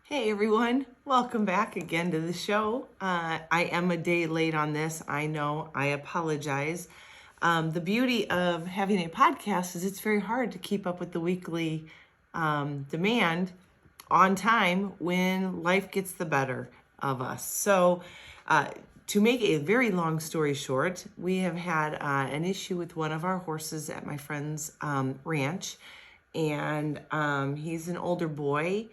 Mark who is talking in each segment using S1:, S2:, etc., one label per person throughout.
S1: Hey everyone, welcome back again to the show. I am a day late on this. I know, I apologize. The beauty of having a podcast is it's very hard to keep up with the weekly demand on time when life gets the better of us. So, to make a very long story short, we have had an issue with one of our horses at my friend's ranch, and he's an older boy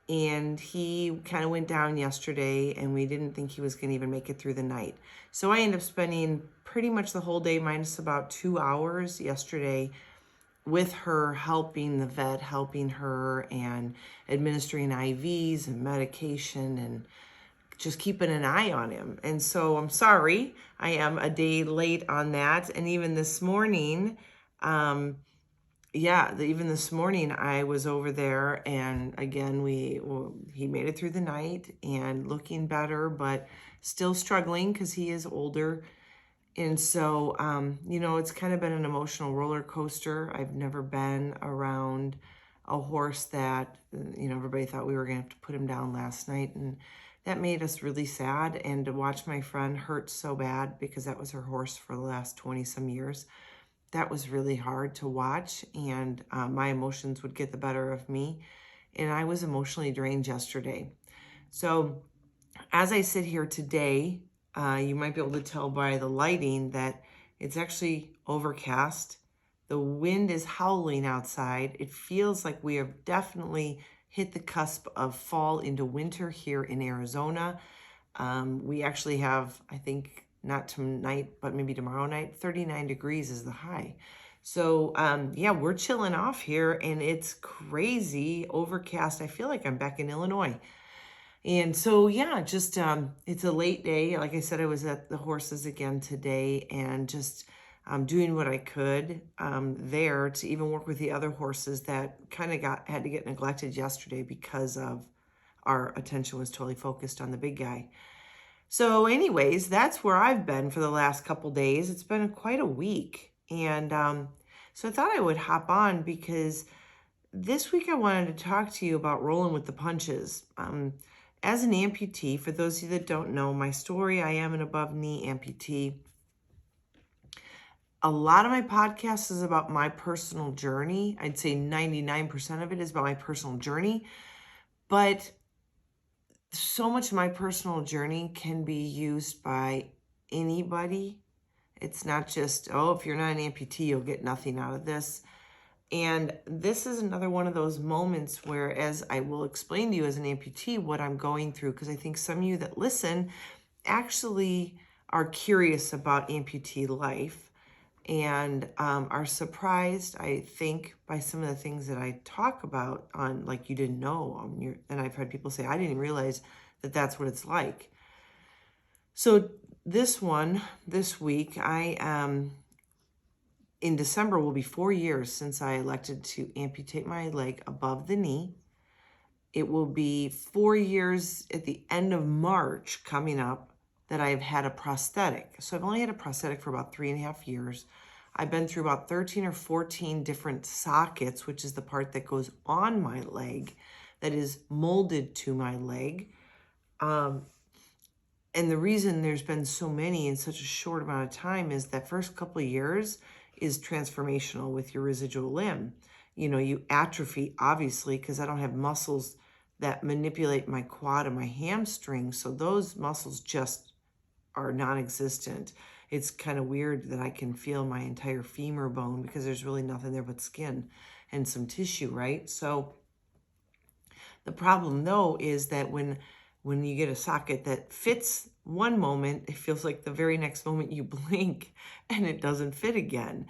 S1: and he kind of went down yesterday and we didn't think he was going to even make it through the night. So I ended up spending pretty much the whole day minus about 2 hours yesterday with her, helping the vet, helping her and administering IVs and medication and just keeping an eye on him. And so I'm sorry, I am a day late on that. And even this morning, even this morning I was over there, and again he made it through the night and looking better, but still struggling because he is older. And so it's kind of been an emotional roller coaster. I've never been around a horse that everybody thought we were gonna have to put him down last night, and that made us really sad. And to watch my friend hurt so bad because that was her horse for the last 20 some years, that was really hard to watch, and my emotions would get the better of me, and I was emotionally drained yesterday. So as I sit here today, you might be able to tell by the lighting that it's actually overcast. The wind is howling outside. It feels like we have definitely hit the cusp of fall into winter here in Arizona. We actually have, I think, not tonight, but maybe tomorrow night, 39 degrees is the high. So we're chilling off here, and it's crazy overcast. I feel like I'm back in Illinois. And so, it's a late day. Like I said, I was at the horses again today and just doing what I could there to even work with the other horses that kind of had to get neglected yesterday because of our attention was totally focused on the big guy. So anyways, that's where I've been for the last couple days. It's been quite a week. And so I thought I would hop on because this week I wanted to talk to you about rolling with the punches. As an amputee, for those of you that don't know my story, I am an above knee amputee. A lot of my podcast is about my personal journey. I'd say 99% of it is about my personal journey. But so much of my personal journey can be used by anybody. It's not just, if you're not an amputee, you'll get nothing out of this. And this is another one of those moments where, as I will explain to you as an amputee what I'm going through, because I think some of you that listen actually are curious about amputee life and are surprised, I think, by some of the things that I talk about on, like, you didn't know. And I've had people say, I didn't realize that that's what it's like. So this week, in December will be 4 years since I elected to amputate my leg above the knee. It will be 4 years at the end of March coming up that I've had a prosthetic. So I've only had a prosthetic for about 3.5 years. I've been through about 13 or 14 different sockets, which is the part that goes on my leg, that is molded to my leg. And the reason there's been so many in such a short amount of time is that first couple of years is transformational with your residual limb. You atrophy, obviously, because I don't have muscles that manipulate my quad and my hamstring. So those muscles just are non-existent. It's kind of weird that I can feel my entire femur bone because there's really nothing there but skin and some tissue, right? So the problem, though, is that when you get a socket that fits one moment, it feels like the very next moment you blink and it doesn't fit again.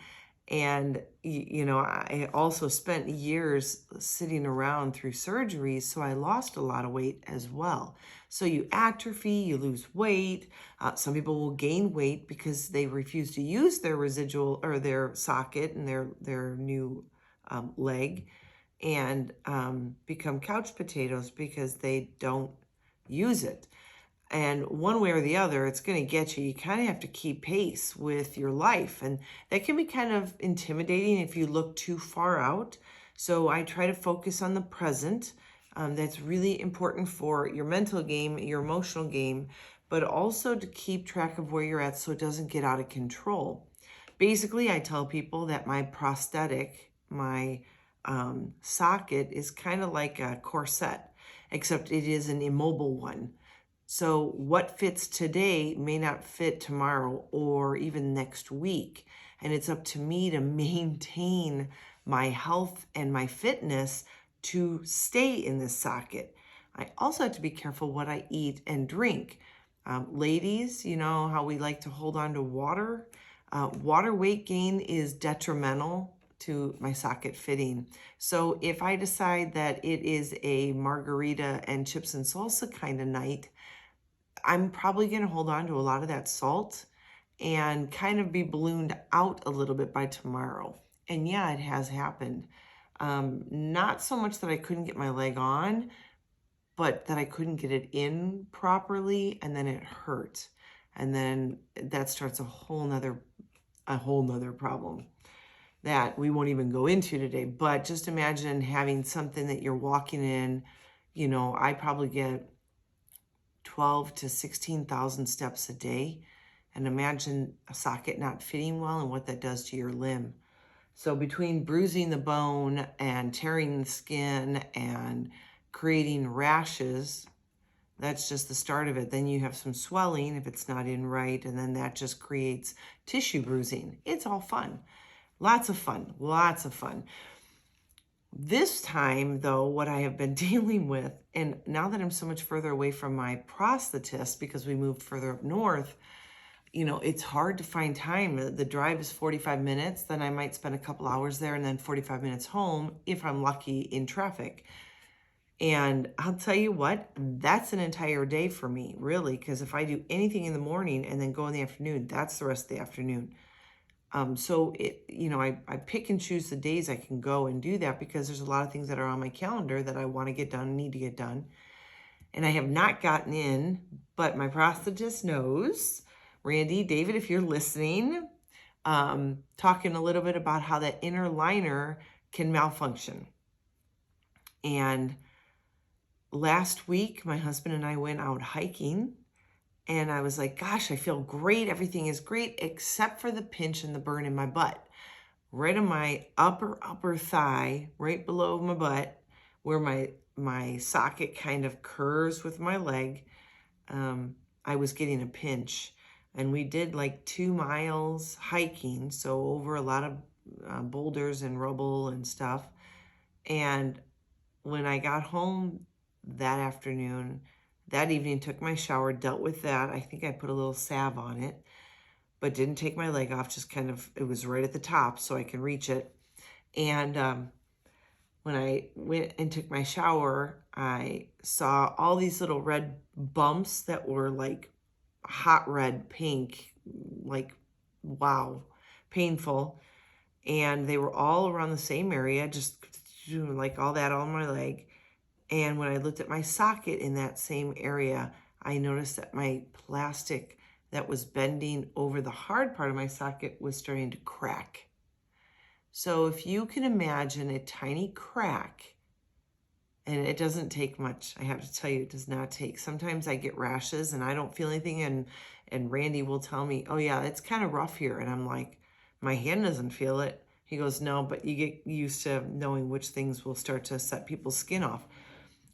S1: And, I also spent years sitting around through surgeries, so I lost a lot of weight as well. So you atrophy, you lose weight. Some people will gain weight because they refuse to use their residual or their socket and their new leg, and become couch potatoes because they don't use it. And one way or the other, it's going to get you. You kind of have to keep pace with your life. And that can be kind of intimidating if you look too far out. So I try to focus on the present. That's really important for your mental game, your emotional game, but also to keep track of where you're at so it doesn't get out of control. Basically, I tell people that my prosthetic, my socket, is kind of like a corset, except it is an immobile one. So, what fits today may not fit tomorrow or even next week. And it's up to me to maintain my health and my fitness to stay in this socket. I also have to be careful what I eat and drink. Ladies, you know how we like to hold on to water? Water weight gain is detrimental to my socket fitting. So if I decide that it is a margarita and chips and salsa kind of night, I'm probably going to hold on to a lot of that salt and kind of be ballooned out a little bit by tomorrow. And yeah, it has happened. Not so much that I couldn't get my leg on, but that I couldn't get it in properly, and then it hurt. And then that starts a whole nother problem that we won't even go into today. But just imagine having something that you're walking in. You know, I probably get 12 to 16,000 steps a day. And imagine a socket not fitting well and what that does to your limb. So between bruising the bone and tearing the skin and creating rashes, that's just the start of it. Then you have some swelling if it's not in right, and then that just creates tissue bruising. It's all fun. Lots of fun. Lots of fun. This time, though, what I have been dealing with, and now that I'm so much further away from my prosthetist because we moved further up north, you know, it's hard to find time. The drive is 45 minutes, then I might spend a couple hours there and then 45 minutes home if I'm lucky in traffic. And I'll tell you what, that's an entire day for me, really, because if I do anything in the morning and then go in the afternoon, that's the rest of the afternoon. So I pick and choose the days I can go and do that because there's a lot of things that are on my calendar that I want to get done, need to get done. And I have not gotten in, but my prosthetist knows. Randy, David, if you're listening, talking a little bit about how that inner liner can malfunction. And last week, my husband and I went out hiking. And I was like, gosh, I feel great. Everything is great except for the pinch and the burn in my butt. Right on my upper thigh, right below my butt, where my socket kind of curves with my leg, I was getting a pinch. And we did like 2 miles hiking, so over a lot of boulders and rubble and stuff. And when I got home that afternoon, that evening, took my shower, dealt with that. I think I put a little salve on it, but didn't take my leg off, just kind of, it was right at the top so I can reach it. And when I went and took my shower, I saw all these little red bumps that were like hot red, pink, like, wow, painful. And they were all around the same area, just like all that on my leg. And when I looked at my socket in that same area, I noticed that my plastic that was bending over the hard part of my socket was starting to crack. So if you can imagine a tiny crack, and it doesn't take much, I have to tell you, it does not take. Sometimes I get rashes and I don't feel anything, and Randy will tell me, oh yeah, it's kind of rough here. And I'm like, my hand doesn't feel it. He goes, no, but you get used to knowing which things will start to set people's skin off.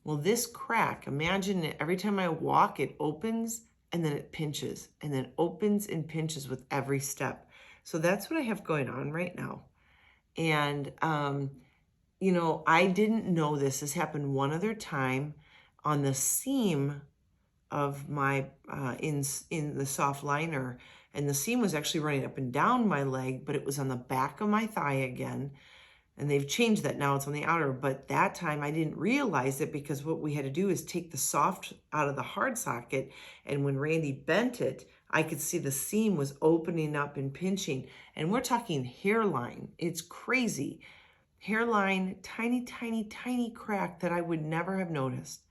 S1: Well, this crack, imagine it, every time I walk, it opens and then it pinches and then opens and pinches with every step. So that's what I have going on right now. And, I didn't know this. This happened one other time on the seam of my, in the soft liner. And the seam was actually running up and down my leg, but it was on the back of my thigh again. And they've changed that now, it's on the outer, but that time I didn't realize it because what we had to do is take the soft out of the hard socket. And when Randy bent it, I could see the seam was opening up and pinching. And we're talking hairline. It's crazy. Hairline, tiny, tiny, tiny crack that I would never have noticed.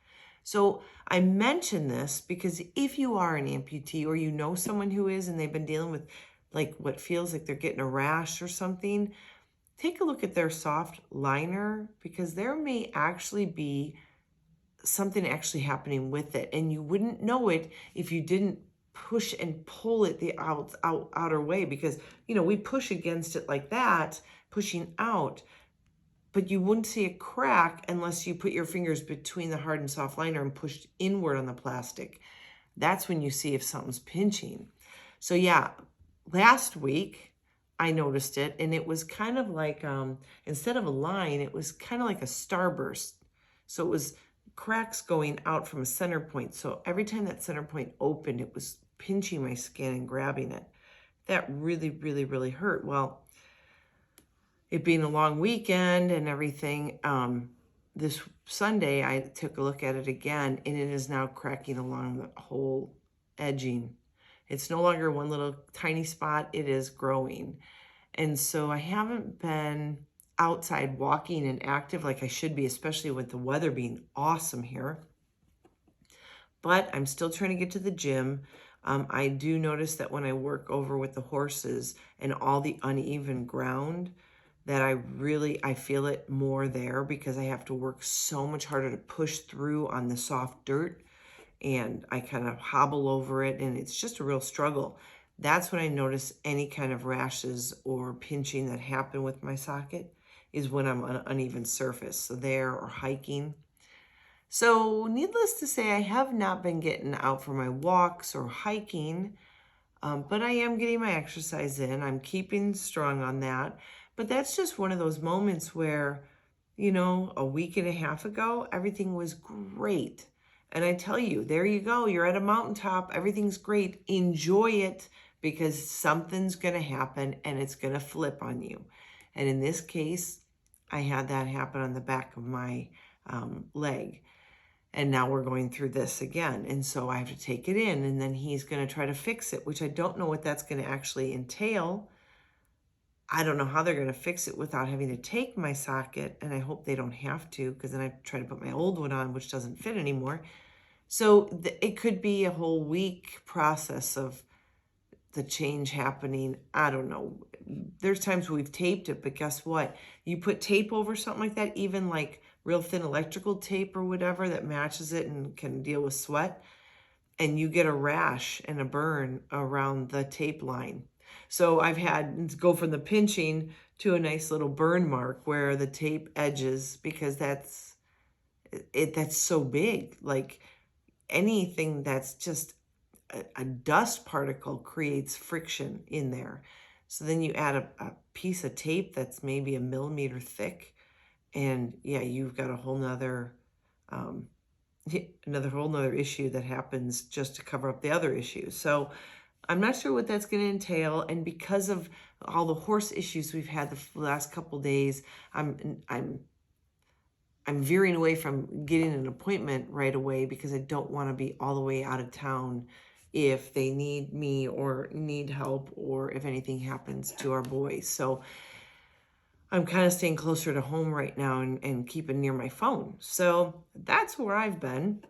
S1: So I mention this because if you are an amputee or you know someone who is and they've been dealing with like what feels like they're getting a rash or something, take a look at their soft liner because there may actually be something actually happening with it. And you wouldn't know it if you didn't push and pull it the outer way, because, we push against it like that, pushing out, but you wouldn't see a crack unless you put your fingers between the hard and soft liner and pushed inward on the plastic. That's when you see if something's pinching. So yeah, last week I noticed it, and it was kind of like, instead of a line, it was kind of like a starburst. So it was cracks going out from a center point. So every time that center point opened, it was pinching my skin and grabbing it. That really, really, really hurt. Well, it being a long weekend and everything, this Sunday I took a look at it again, and it is now cracking along the whole edging. It's no longer one little tiny spot, it is growing. And so I haven't been outside walking and active like I should be, especially with the weather being awesome here. But I'm still trying to get to the gym. I do notice that when I work over with the horses and all the uneven ground, that I feel it more there, because I have to work so much harder to push through on the soft dirt, and I kind of hobble over it, and it's just a real struggle. That's when I notice any kind of rashes or pinching that happen with my socket, is when I'm on an uneven surface. So there, or hiking. So needless to say, I have not been getting out for my walks or hiking, but I am getting my exercise in. I'm keeping strong on that. But that's just one of those moments where, a week and a half ago, everything was great. And I tell you, there you go. You're at a mountaintop. Everything's great. Enjoy it, because something's going to happen and it's going to flip on you. And in this case, I had that happen on the back of my leg. And now we're going through this again. And so I have to take it in, and then he's going to try to fix it, which I don't know what that's going to actually entail. I don't know how they're going to fix it without having to take my socket, and I hope they don't have to, because then I try to put my old one on, which doesn't fit anymore. So it could be a whole week process of the change happening. I don't know. There's times we've taped it, but guess what? You put tape over something like that, even like real thin electrical tape or whatever that matches it and can deal with sweat, and you get a rash and a burn around the tape line. So I've had to go from the pinching to a nice little burn mark where the tape edges, because that's so big. Like anything that's just a dust particle creates friction in there. So then you add a piece of tape that's maybe a millimeter thick, and yeah, you've got a whole nother issue that happens just to cover up the other issues. So I'm not sure what that's going to entail. And because of all the horse issues we've had the last couple days, I'm veering away from getting an appointment right away, because I don't want to be all the way out of town if they need me or need help, or if anything happens to our boys. So I'm kind of staying closer to home right now, and keeping near my phone. So that's where I've been.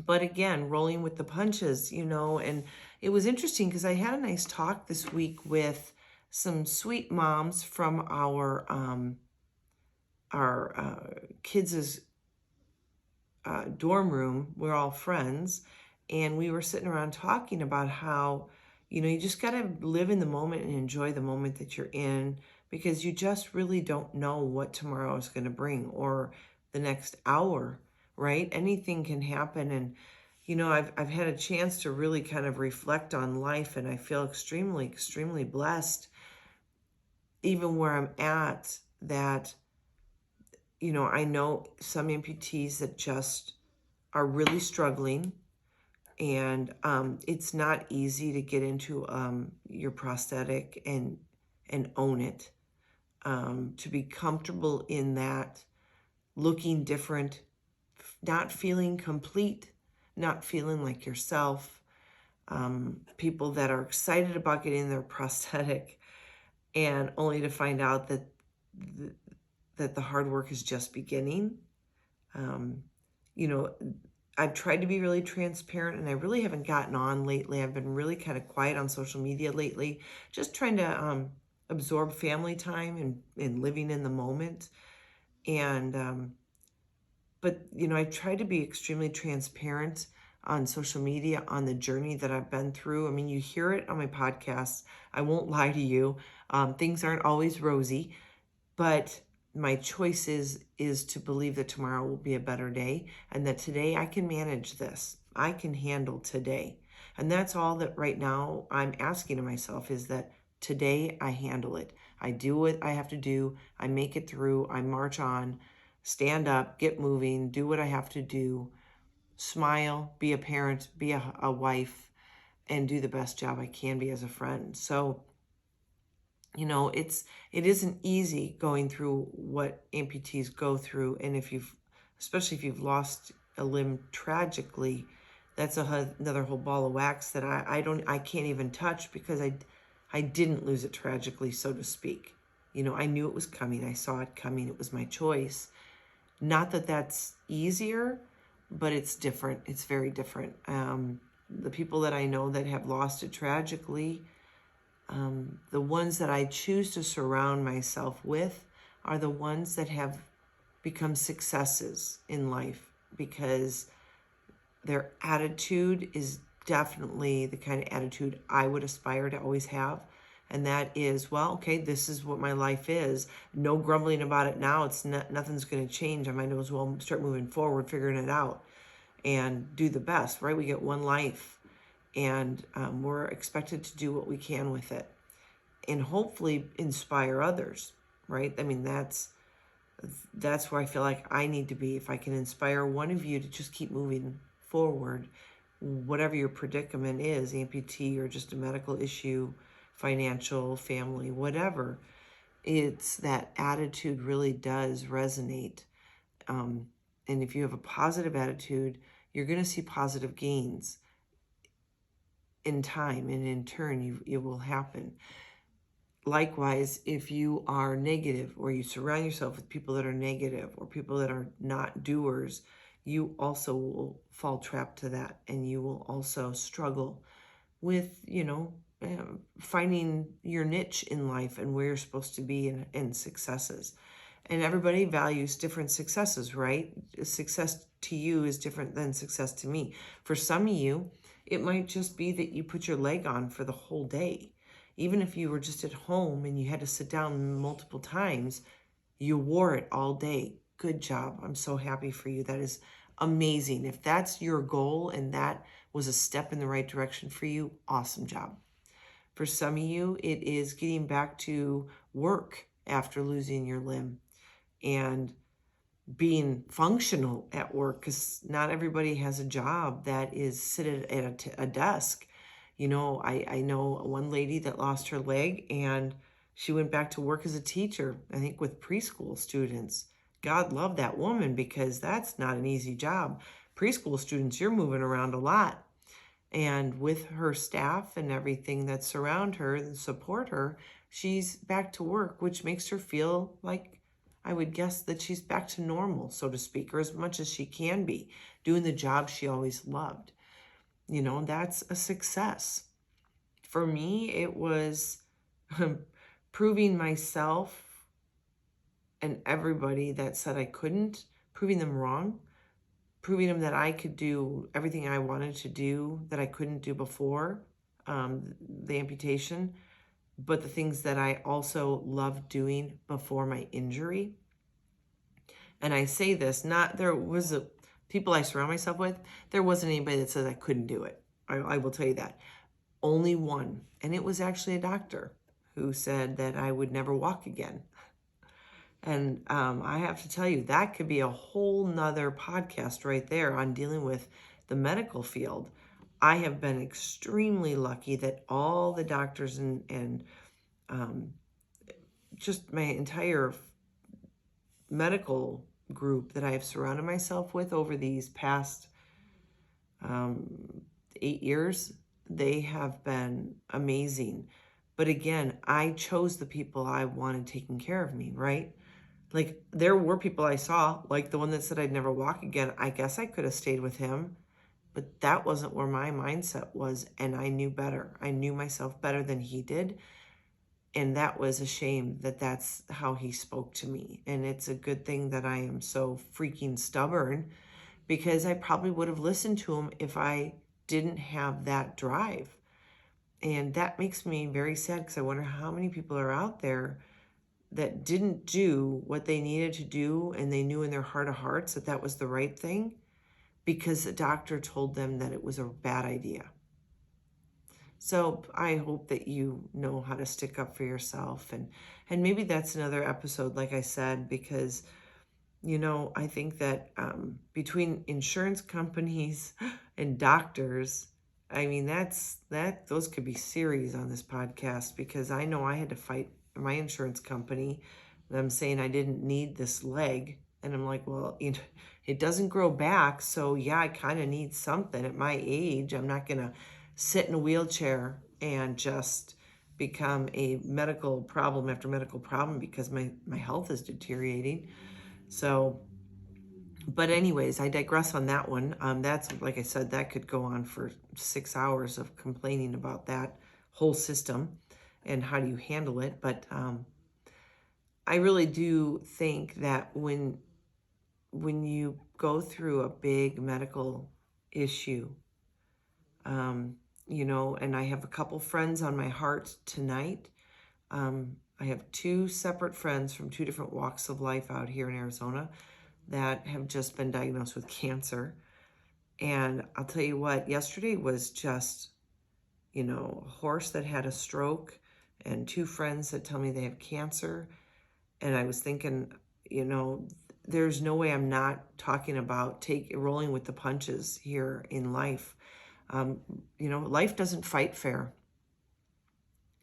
S1: But again, rolling with the punches, and it was interesting because I had a nice talk this week with some sweet moms from our kids' dorm room. We're all friends, and we were sitting around talking about how, you just got to live in the moment and enjoy the moment that you're in, because you just really don't know what tomorrow is going to bring, or the next hour, right? Anything can happen. And, I've had a chance to really kind of reflect on life, and I feel extremely, extremely blessed, even where I'm at, that, I know some amputees that just are really struggling, and it's not easy to get into your prosthetic and own it, to be comfortable in that, looking different, not feeling complete, not feeling like yourself. People that are excited about getting their prosthetic, and only to find out that the hard work is just beginning. I've tried to be really transparent, and I really haven't gotten on lately. I've been really kind of quiet on social media lately, just trying to absorb family time and living in the moment. And But, I try to be extremely transparent on social media on the journey that I've been through. I mean, you hear it on my podcast. I won't lie to you. Things aren't always rosy, but my choice is to believe that tomorrow will be a better day and that today I can manage this. I can handle today. And that's all that right now I'm asking of myself, is that today I handle it. I do what I have to do. I make it through. I march on, stand up, get moving, do what I have to do, smile, be a parent, be a wife, and do the best job I can be as a friend. So, it isn't easy going through what amputees go through. And especially if you've lost a limb tragically, that's another whole ball of wax that I can't even touch, because I didn't lose it tragically, so to speak. I knew it was coming. I saw it coming. It was my choice. Not that that's easier, but it's different. It's very different. The people that I know that have lost it tragically, the ones that I choose to surround myself with are the ones that have become successes in life, because their attitude is definitely the kind of attitude I would aspire to always have. And that is, well, okay, this is what my life is. No grumbling about it now. Nothing's going to change. I might as well start moving forward, figuring it out, and do the best, right? We get one life, and we're expected to do what we can with it, and hopefully inspire others, right? I mean, that's where I feel like I need to be. If I can inspire one of you to just keep moving forward, whatever your predicament is, amputee or just a medical issue, financial, family, whatever, it's that attitude really does resonate. And if you have a positive attitude, you're going to see positive gains in time, and in turn, it will happen. Likewise, if you are negative, or you surround yourself with people that are negative or people that are not doers, you also will fall trapped to that, and you will also struggle with, finding your niche in life and where you're supposed to be in successes. And everybody values different successes, right? Success to you is different than success to me. For some of you, it might just be that you put your leg on for the whole day. Even if you were just at home and you had to sit down multiple times, you wore it all day. Good job. I'm so happy for you. That is amazing. If that's your goal and that was a step in the right direction for you, awesome job. For some of you, it is getting back to work after losing your limb and being functional at work, because not everybody has a job that is seated at a desk. I know one lady that lost her leg, and she went back to work as a teacher, I think with preschool students. God love that woman, because that's not an easy job. Preschool students, you're moving around a lot. And with her staff and everything that surround her and support her, she's back to work, which makes her feel like, I would guess, that she's back to normal, so to speak, or as much as she can be, doing the job she always loved. That's a success. For me, it was proving myself and everybody that said I couldn't, proving them wrong, proving them that I could do everything I wanted to do that I couldn't do before the amputation, but the things that I also loved doing before my injury. And I say this, people I surround myself with, there wasn't anybody that said I couldn't do it. I will tell you that. Only one, and it was actually a doctor who said that I would never walk again. And I have to tell you, that could be a whole nother podcast right there on dealing with the medical field. I have been extremely lucky that all the doctors and just my entire medical group that I have surrounded myself with over these past 8 years, they have been amazing. But again, I chose the people I wanted taking care of me, right? Like, there were people I saw, like the one that said I'd never walk again. I guess I could have stayed with him, but that wasn't where my mindset was, and I knew better. I knew myself better than he did. And that was a shame that that's how he spoke to me. And it's a good thing that I am so freaking stubborn, because I probably would have listened to him if I didn't have that drive. And that makes me very sad, because I wonder how many people are out there that didn't do what they needed to do, and they knew in their heart of hearts that that was the right thing because the doctor told them that it was a bad idea. So I hope that you know how to stick up for yourself, and maybe that's another episode, like I said, because I think that between insurance companies and doctors, I mean, those could be series on this podcast, because I know I had to fight my insurance company, them saying I didn't need this leg. And I'm like, well, it doesn't grow back. So yeah, I kind of need something at my age. I'm not going to sit in a wheelchair and just become a medical problem after medical problem because my health is deteriorating. So, but anyways, I digress on that one. That's, like I said, that could go on for 6 hours of complaining about that whole system and how do you handle it. But I really do think that when you go through a big medical issue, and I have a couple friends on my heart tonight. I have 2 separate friends from 2 different walks of life out here in Arizona that have just been diagnosed with cancer. And I'll tell you what, yesterday was just, a horse that had a stroke and 2 friends that tell me they have cancer. And I was thinking, there's no way I'm not talking about rolling with the punches here in life. Life doesn't fight fair.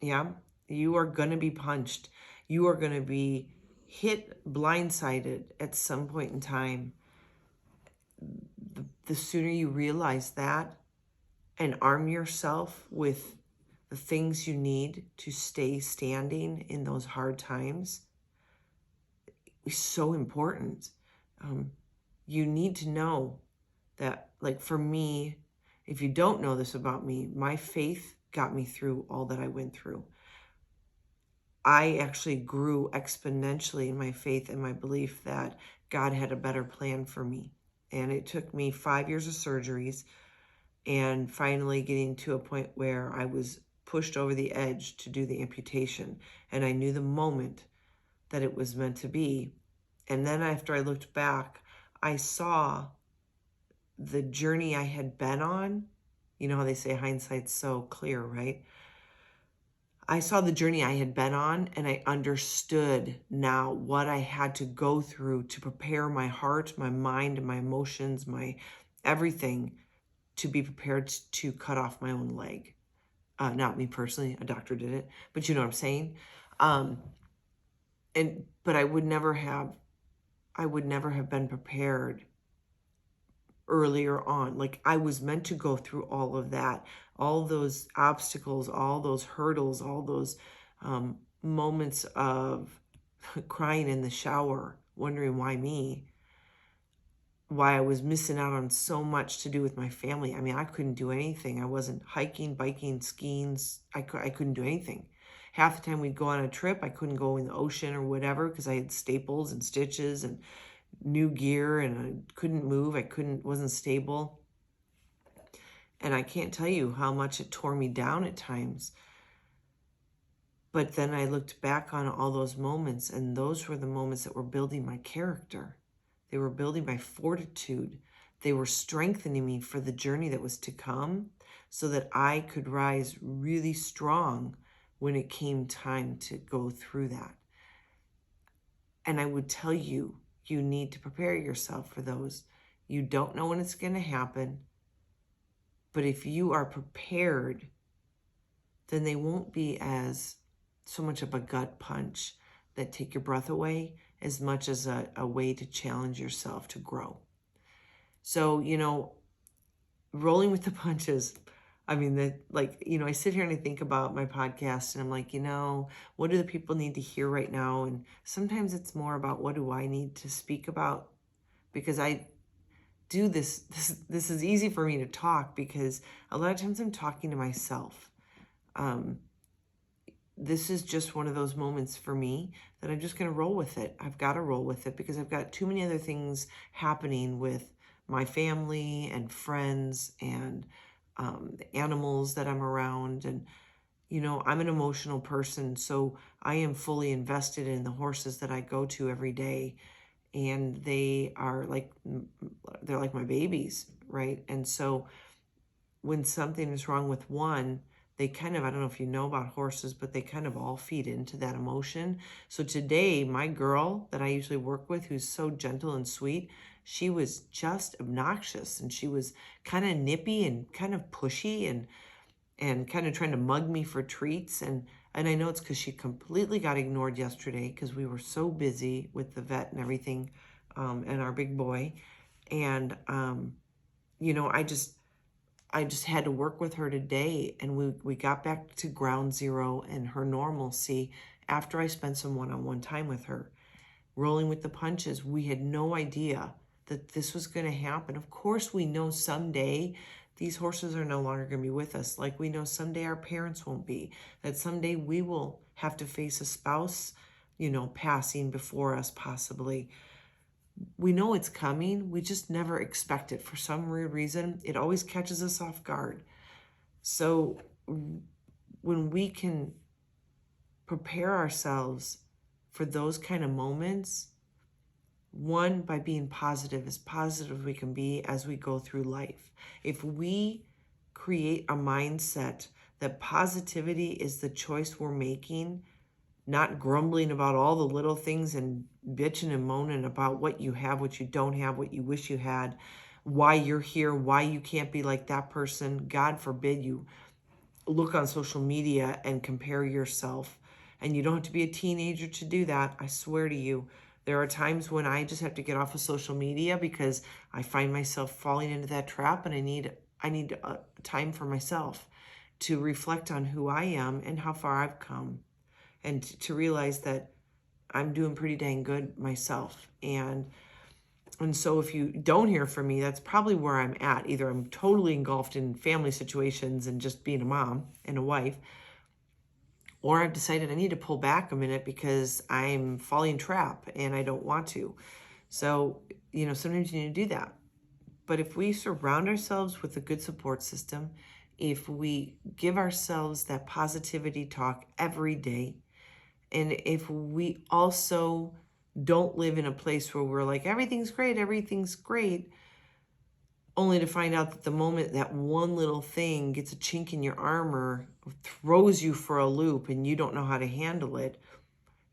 S1: Yeah, you are going to be punched. You are going to be hit blindsided at some point in time. The sooner you realize that and arm yourself with the things you need to stay standing in those hard times is so important. You need to know that, like for me, if you don't know this about me, my faith got me through all that I went through. I actually grew exponentially in my faith and my belief that God had a better plan for me. And it took me 5 years of surgeries and finally getting to a point where I was pushed over the edge to do the amputation. And I knew the moment that it was meant to be. And then after I looked back, I saw the journey I had been on. You know how they say hindsight's so clear, right? I saw the journey I had been on, and I understood now what I had to go through to prepare my heart, my mind, my emotions, my everything to be prepared to cut off my own leg. Not me personally, a doctor did it, but you know what I'm saying? But I would never have been prepared earlier on. Like, I was meant to go through all of that, all those obstacles, all those hurdles, all those moments of crying in the shower, wondering why me, why I was missing out on so much to do with my family. I mean, I couldn't do anything. I wasn't hiking, biking, skiing. I couldn't do anything. Half the time we'd go on a trip, I couldn't go in the ocean or whatever because I had staples and stitches and new gear, and I couldn't move. Wasn't stable. And I can't tell you how much it tore me down at times. But then I looked back on all those moments, and those were the moments that were building my character. They were building my fortitude. They were strengthening me for the journey that was to come so that I could rise really strong when it came time to go through that. And I would tell you, you need to prepare yourself for those. You don't know when it's going to happen, but if you are prepared, then they won't be as so much of a gut punch that take your breath away as much as a way to challenge yourself to grow. So, rolling with the punches. I mean, I sit here and I think about my podcast and I'm like, what do the people need to hear right now? And sometimes it's more about what do I need to speak about? Because I do this is easy for me to talk because a lot of times I'm talking to myself. this is just one of those moments for me that I'm just going to roll with it. I've got to roll with it because I've got too many other things happening with my family and friends and the animals that I'm around. And, I'm an emotional person, so I am fully invested in the horses that I go to every day. And they're like my babies, right? And so when something is wrong with one, they kind of, I don't know if you know about horses, but they kind of all feed into that emotion. So today, my girl that I usually work with, who's so gentle and sweet, she was just obnoxious, and she was kind of nippy and kind of pushy and kind of trying to mug me for treats. And I know it's because she completely got ignored yesterday because we were so busy with the vet and everything, and our big boy. And, I just had to work with her today, and we got back to ground zero and her normalcy after I spent some one-on-one time with her. Rolling with the punches, we had no idea that this was going to happen. Of course, we know someday these horses are no longer going to be with us. Like we know someday our parents won't be, that someday we will have to face a spouse, passing before us possibly. We know it's coming. We just never expect it. For some weird reason, it always catches us off guard. So when we can prepare ourselves for those kind of moments, one, by being positive, as positive we can be as we go through life. If we create a mindset that positivity is the choice we're making, not grumbling about all the little things and bitching and moaning about what you have, what you don't have, what you wish you had, why you're here, why you can't be like that person. God forbid you look on social media and compare yourself. And you don't have to be a teenager to do that. I swear to you, there are times when I just have to get off of social media because I find myself falling into that trap, and I need time for myself to reflect on who I am and how far I've come, and to realize that I'm doing pretty dang good myself. And so if you don't hear from me, that's probably where I'm at. Either I'm totally engulfed in family situations and just being a mom and a wife, or I've decided I need to pull back a minute because I'm falling trap and I don't want to. So, sometimes you need to do that. But if we surround ourselves with a good support system, if we give ourselves that positivity talk every day, and if we also don't live in a place where we're like, everything's great, only to find out that the moment that one little thing gets a chink in your armor, throws you for a loop, and you don't know how to handle it,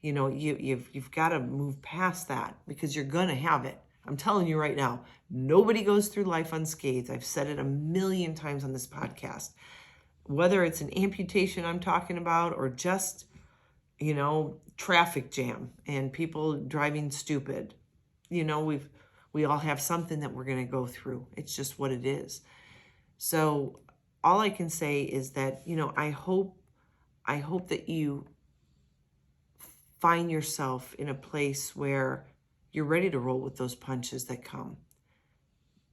S1: you've got to move past that, because you're going to have it. I'm telling you right now, nobody goes through life unscathed. I've said it a million times on this podcast. Whether it's an amputation I'm talking about, or just traffic jam and people driving stupid. We all have something that we're going to go through. It's just what it is. So all I can say is that, I hope that you find yourself in a place where you're ready to roll with those punches that come,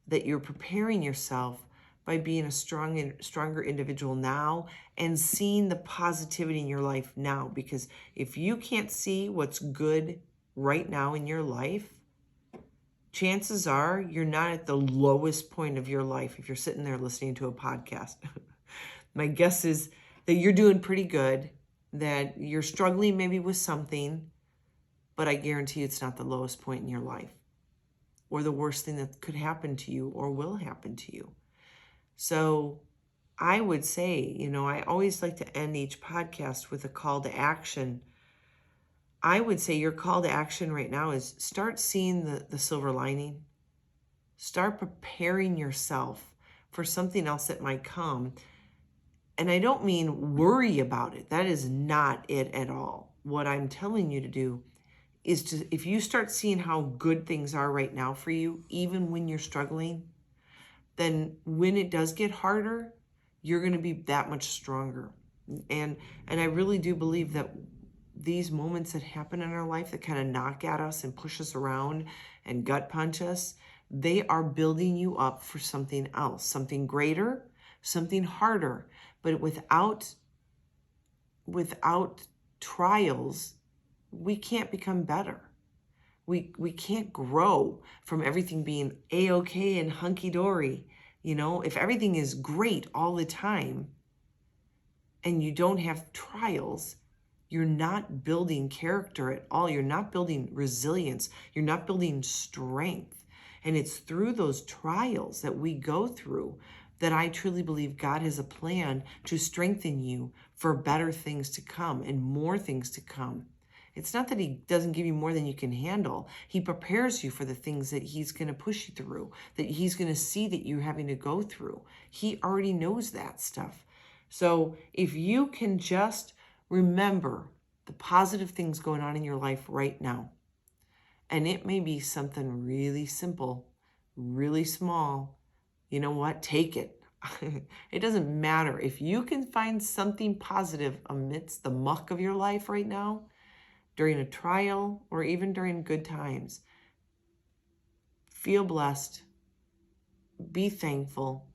S1: that you're preparing yourself by being a stronger individual now, and seeing the positivity in your life now. Because if you can't see what's good right now in your life, chances are you're not at the lowest point of your life if you're sitting there listening to a podcast. My guess is that you're doing pretty good, that you're struggling maybe with something, but I guarantee you it's not the lowest point in your life, or the worst thing that could happen to you or will happen to you. So I would say, I always like to end each podcast with a call to action. I would say your call to action right now is start seeing the silver lining. Start preparing yourself for something else that might come. And I don't mean worry about it. That is not it at all. What I'm telling you to do is if you start seeing how good things are right now for you, even when you're struggling, then when it does get harder, you're going to be that much stronger. And I really do believe that these moments that happen in our life that kind of knock at us and push us around and gut punch us, they are building you up for something else, something greater, something harder. But without without trials, we can't become better. We can't grow from everything being a-okay and hunky-dory. If everything is great all the time and you don't have trials, you're not building character at all. You're not building resilience. You're not building strength. And it's through those trials that we go through that I truly believe God has a plan to strengthen you for better things to come and more things to come. It's not that he doesn't give you more than you can handle. He prepares you for the things that he's going to push you through, that he's going to see that you're having to go through. He already knows that stuff. So if you can just remember the positive things going on in your life right now, and it may be something really simple, really small, you know what? Take it. It doesn't matter. If you can find something positive amidst the muck of your life right now, during a trial, or even during good times, feel blessed, be thankful.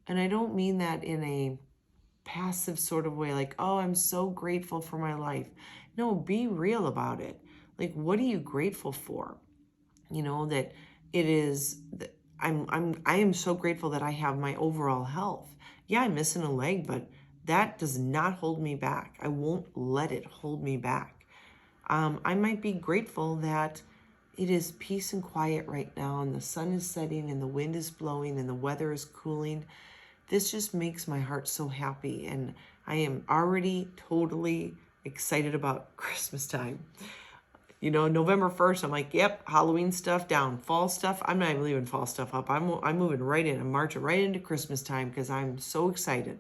S1: And I don't mean that in a passive sort of way, like, oh, I'm so grateful for my life. No, be real about it. Like, what are you grateful for? That it is that I am so grateful that I have my overall health. Yeah, I'm missing a leg, but that does not hold me back. I won't let it hold me back. I might be grateful that it is peace and quiet right now, and the sun is setting, and the wind is blowing, and the weather is cooling. This just makes my heart so happy, and I am already totally excited about Christmas time. November 1st, I'm like, yep, Halloween stuff down. Fall stuff, I'm not even leaving fall stuff up. I'm moving right in. I'm marching right into Christmas time because I'm so excited.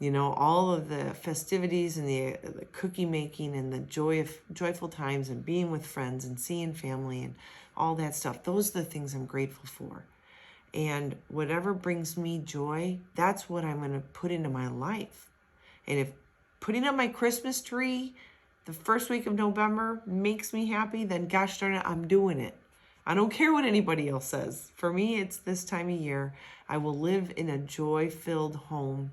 S1: All of the festivities and the cookie making and the joyful times and being with friends and seeing family and all that stuff. Those are the things I'm grateful for. And whatever brings me joy, that's what I'm going to put into my life. And if putting up my Christmas tree the first week of November makes me happy, then gosh darn it, I'm doing it. I don't care what anybody else says. For me, it's this time of year. I will live in a joy-filled home.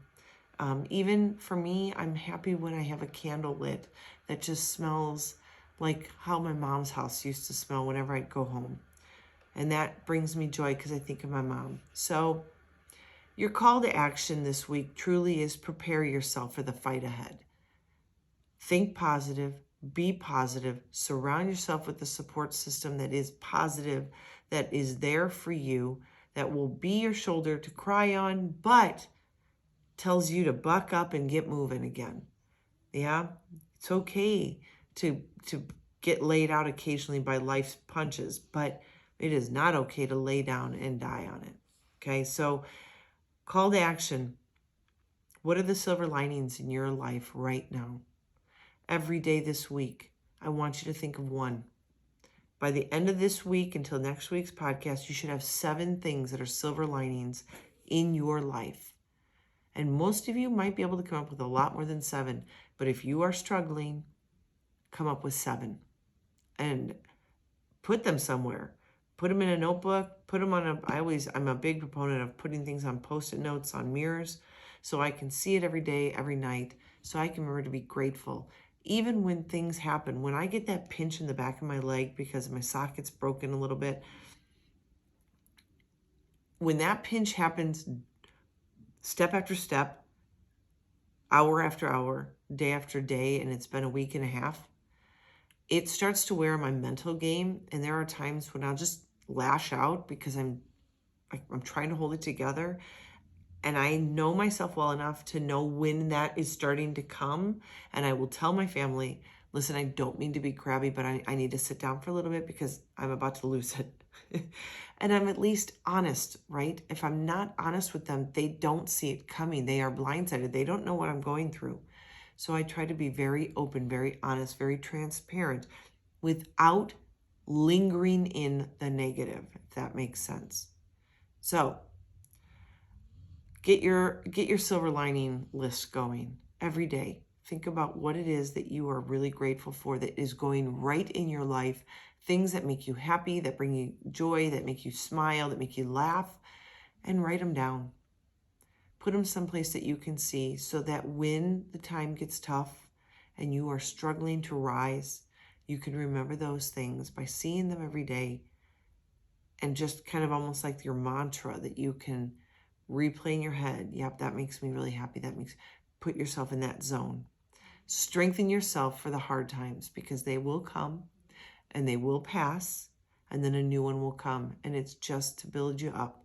S1: Even for me, I'm happy when I have a candle lit that just smells like how my mom's house used to smell whenever I'd go home. And that brings me joy because I think of my mom. So your call to action this week truly is prepare yourself for the fight ahead. Think positive, be positive, surround yourself with a support system that is positive, that is there for you, that will be your shoulder to cry on, but tells you to buck up and get moving again. Yeah, it's okay to get laid out occasionally by life's punches, but it is not okay to lay down and die on it. Okay, so call to action. What are the silver linings in your life right now? Every day this week, I want you to think of one. By the end of this week until next week's podcast, you should have 7 things that are silver linings in your life. And most of you might be able to come up with a lot more than 7. But if you are struggling, come up with 7. And put them somewhere. Put them in a notebook. Put them on I'm a big proponent of putting things on Post-it notes on mirrors so I can see it every day, every night, so I can remember to be grateful. Even when things happen, when I get that pinch in the back of my leg because my socket's broken a little bit, when that pinch happens, step after step, hour after hour, day after day, and it's been a week and a half, it starts to wear on my mental game. And there are times when I'll just lash out because I'm trying to hold it together. And I know myself well enough to know when that is starting to come. And I will tell my family, listen, I don't mean to be crabby, but I need to sit down for a little bit because I'm about to lose it. And I'm at least honest, right? If I'm not honest with them, they don't see it coming. They are blindsided. They don't know what I'm going through. So I try to be very open, very honest, very transparent without lingering in the negative, if that makes sense. So get your silver lining list going every day. Think about what it is that you are really grateful for that is going right in your life. Things that make you happy, that bring you joy, that make you smile, that make you laugh, and write them down. Put them someplace that you can see so that when the time gets tough and you are struggling to rise, you can remember those things by seeing them every day, and just kind of almost like your mantra that you can replay in your head. Yep, that makes me really happy. Put yourself in that zone. Strengthen yourself for the hard times, because they will come and they will pass, and then a new one will come, and it's just to build you up.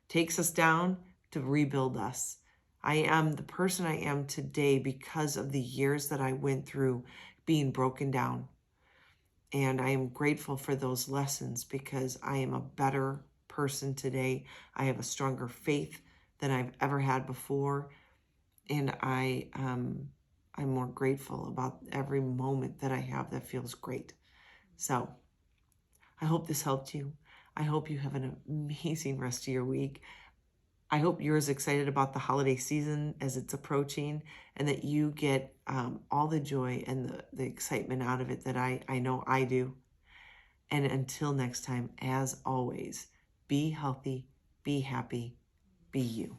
S1: Takes us down to rebuild us. I am the person I am today because of the years that I went through being broken down. And I am grateful for those lessons, because I am a better person today. I have a stronger faith than I've ever had before. And I'm more grateful about every moment that I have that feels great. So I hope this helped you. I hope you have an amazing rest of your week. I hope you're as excited about the holiday season as it's approaching, and that you get all the joy and the excitement out of it that I know I do. And until next time, as always, be healthy, be happy, be you.